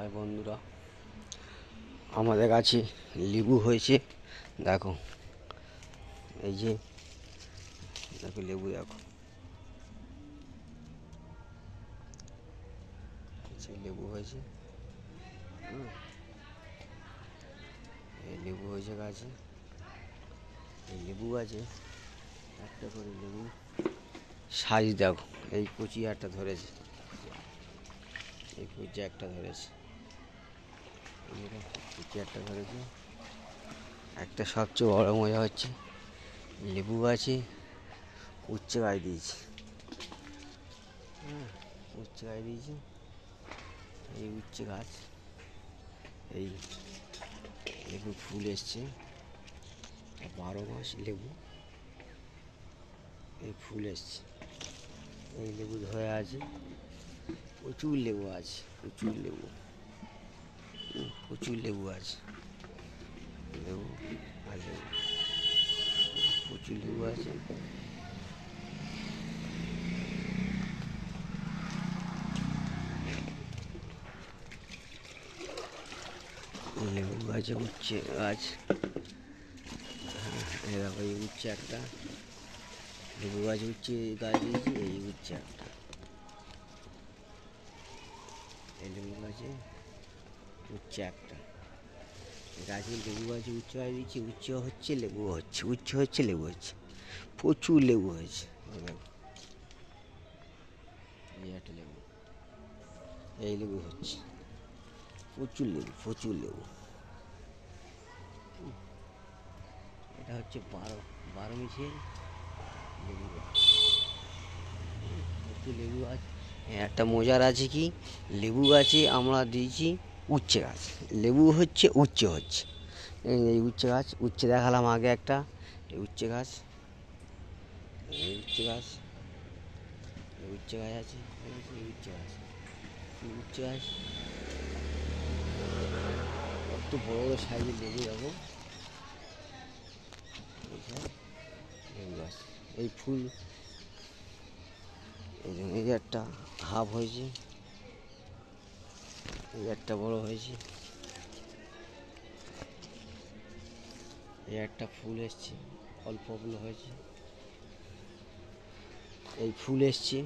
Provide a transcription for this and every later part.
High বন্ধুরা, আমাদের গাছে লেবু হয়েছে। দেখো, এই যে দেখো লেবু, দেখো লেবু হয়েছে। এই লেবু হয়েছে গাছে। এই লেবু গাছে একটা করে লেবু সাইজ দেখো। এই কুচি একটা ধরেছে, এই কুচি একটা ধরেছে, কুচি একটা ধরেছে। একটা সবচেয়ে বড় মজা হচ্ছে, লেবু গাছে উচ্ছে গাছ দিয়েছি। উচ্ছে গাছ দিয়েছি, এই উচ্ছে গাছ, এই লেবু ফুল এসছে। 12 মাস লেবু, এই ফুল এসছে। এই লেবু ধরে আছে, প্রচুর লেবু আছে, প্রচুর লেবু, প্রচুর লেবু আছে। লেবু আর লেবু, প্রচুর লেবু আছে। লেবু গাছে উচ্ছে গাছ, এরকম এই উচ্ছে একটা। লেবু গাছ উচ্ছে গাছ দিয়েছি, এই উচ্ছে একটা। এই লেবু গাছে উচ্ছে একটা, গাছে লেবু গাছে উচ্ছে গাছ দিয়েছি। উচ্ছে হচ্ছে, লেবু হচ্ছে, উচ্ছে হচ্ছে, লেবু হচ্ছে, প্রচুর লেবু হয়েছে। এই একটা লেবু, এই লেবু হচ্ছে, প্রচুর লেবু, প্রচুর লেবু। এটা হচ্ছে 12 মিশিয়ে লেবু গাছ, প্রচুর লেবু গাছ। একটা মজার আছে কি, লেবু গাছে আমরা দিয়েছি উচ্ছে গাছ, লেবু হচ্ছে, উচ্ছে হচ্ছে। এই উচ্ছে গাছ, উচ্ছে দেখালাম আগে একটা। এই উচ্ছে গাছ, এই উচ্ছে গাছ, এই উচ্ছে গাছ আছে, এই উচ্ছে গাছ, এই উচ্ছে গাছ। কত বড় বড় সাইজের লেবু দেখো। লেবু গাছ, এই ফুল, এই একটা হাফ হয়েছে, এই একটা বড় হয়েছে, এই একটা ফুল এসছে, অল্পগুলো হয়েছে। এই ফুল এসছে,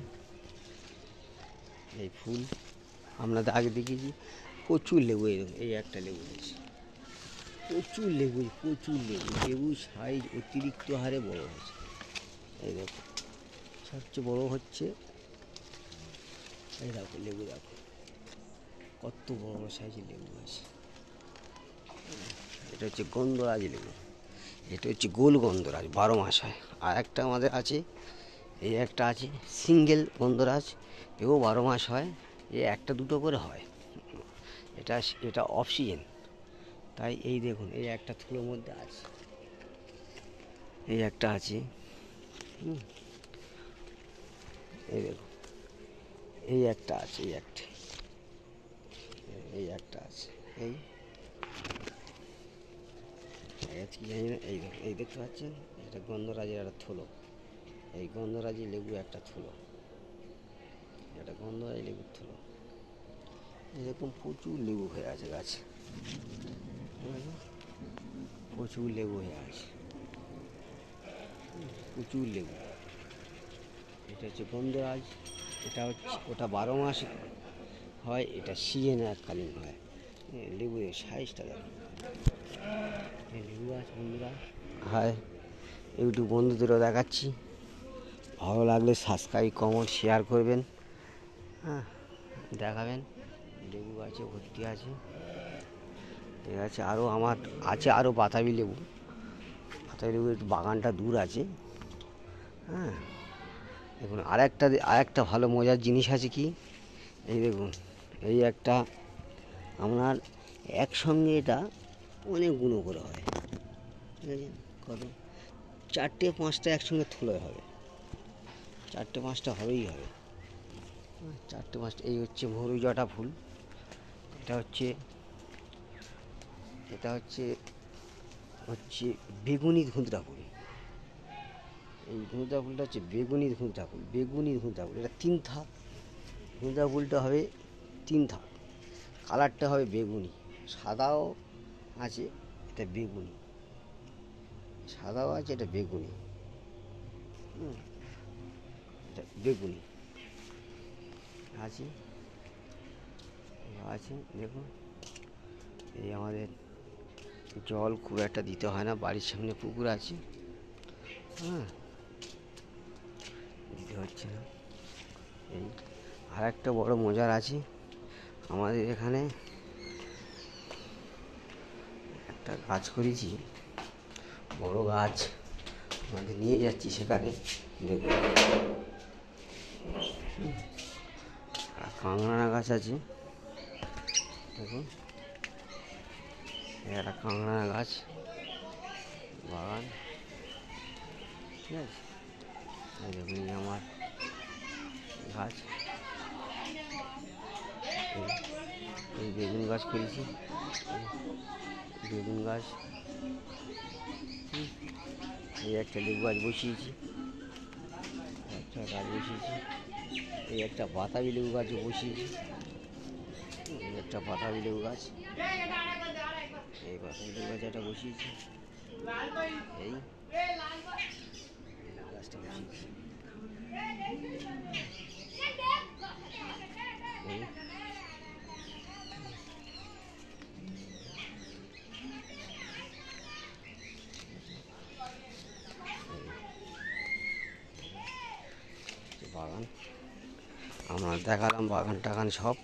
এই ফুল আমরা আগে দেখেছি। প্রচুর লেবু, এরকম এই একটা লেবু হয়েছে, প্রচুর লেবু, প্রচুর লেবু। লেবু সাইজ অতিরিক্ত হারে বড় হয়েছে। এই দেখো, সবচেয়ে বড় হচ্ছে। এই দেখো লেবু, দেখো কত বড় বড় সাইজের লেবু আছে। এটা হচ্ছে গন্ধরাজ লেবু, এটা হচ্ছে গোল গন্ধরাজ, 12 মাস হয়। আর একটা আমাদের আছে, এই একটা আছে সিঙ্গেল গন্ধরাজ, এও 12 মাস হয়। এ একটা দুটো করে হয়। এটা এটা অফ সিজন, তাই এই দেখুন, এই একটা থুলোর মধ্যে আছে, এই একটা আছে। এই দেখুন, এই একটা আছে, এই একটা, এই একটা আছে। এই কি জানি না। এই দেখুন, এই দেখতে পাচ্ছেন, এটা গন্ধরাজের একটা থুলো। এই গন্ধরাজি লেবু একটা থুলো, এটা গন্ধরাজি লেবুর থুলো। এরকম প্রচুর লেবু হয়ে আছে গাছে, প্রচুর লেবু হয়ে আছে, প্রচুর লেবু। এটা হচ্ছে গন্ধরাজ, এটা হচ্ছে, ওটা 12 মাস হয়, এটা সিজনে এককালীন হয়। লেবুর সাইজটা দেখো। এই লেবু গাছ বন্ধুরা, হাই ইউটিউব বন্ধুদেরও দেখাচ্ছি। ভালো লাগলে সাবস্ক্রাইব, কমেন্ট, শেয়ার করবেন, হ্যাঁ দেখাবেন। লেবু গাছে ভর্তি আছে। ঠিক আছে, আরও আমার আছে, আরও বাতাবি লেবু। বাতাবি লেবুর বাগানটা দূর আছে। হ্যাঁ দেখুন, আরেকটা ভালো মজার জিনিস আছে কি, এই দেখুন, এই একটা আপনার একসঙ্গে এটা অনেকগুলো করে হয়। ঠিক আছে, কত 4টে 5টা একসঙ্গে থুলে হবে, 4টে 5টা হবেই হবে। 4টে 5টা। এই হচ্ছে মরুজটা ফুল, এটা হচ্ছে, এটা হচ্ছে হচ্ছে বেগুনি ধুঁতরা ফুল। এই ধুঁতরা ফুলটা হচ্ছে বেগুনি ধুঁতরা ফুল, বেগুনি ধুঁতরা ফুল। এটা 3 ধাপ, ধুঁতরা ফুলটা হবে 3 ধাপ। কালারটা হবে বেগুনি, সাদাও আছে, এটা বেগুনি, সাদাও আছে, এটা বেগুনি। এটা বেগুনি আছে, আছে দেখুন। এই আমাদের জল খুব একটা দিতে হয় না, বাড়ির সামনে পুকুর আছে, দিতে হচ্ছে না। এই আর একটা বড় মজার আছে, আমাদের এখানে একটা গাছ করেছি, বড় গাছ, আমাদের নিয়ে যাচ্ছি সেখানে। দেখুন কাঁকড়ানা গাছ আছে, দেখুন একটা কাঁকড়ানা গাছ বাগান, ঠিক আছে। এই দেখুন আমার গাছ, এই বেগুন গাছ করেছি, বেগুন গাছ, এই একটা লেবু গাছ বসিয়েছি, একটা গাছ বসিয়েছি, এই একটা বাতাবি লেবু গাছ বসিয়েছি, এই একটা বাতাবি লেবু গাছ, এই বাতাবি লেবু গাছ একটা বসিয়েছি, এই গাছটা বসিয়েছি, এই বাগান আমরা দেখালাম, বাগান টাগান সব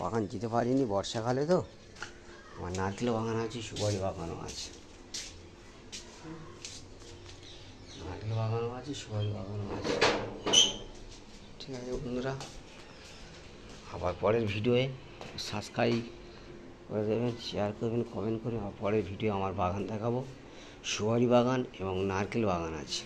বাগান যেতে পারিনি বর্ষাকালে, তো আমার নারকেল বাগান আছে, সুপারি বাগানও আছে, নারকেল বাগানও আছে, সুপারি বাগানও আছে। ঠিক আছে বন্ধুরা, আবার পরের ভিডিওয়ে সাবস্ক্রাইব করে দেবেন, শেয়ার করবেন, কমেন্ট করে। পরের ভিডিও আমার বাগান দেখাবো, সুপারি বাগান এবং নারকেল বাগান আছে।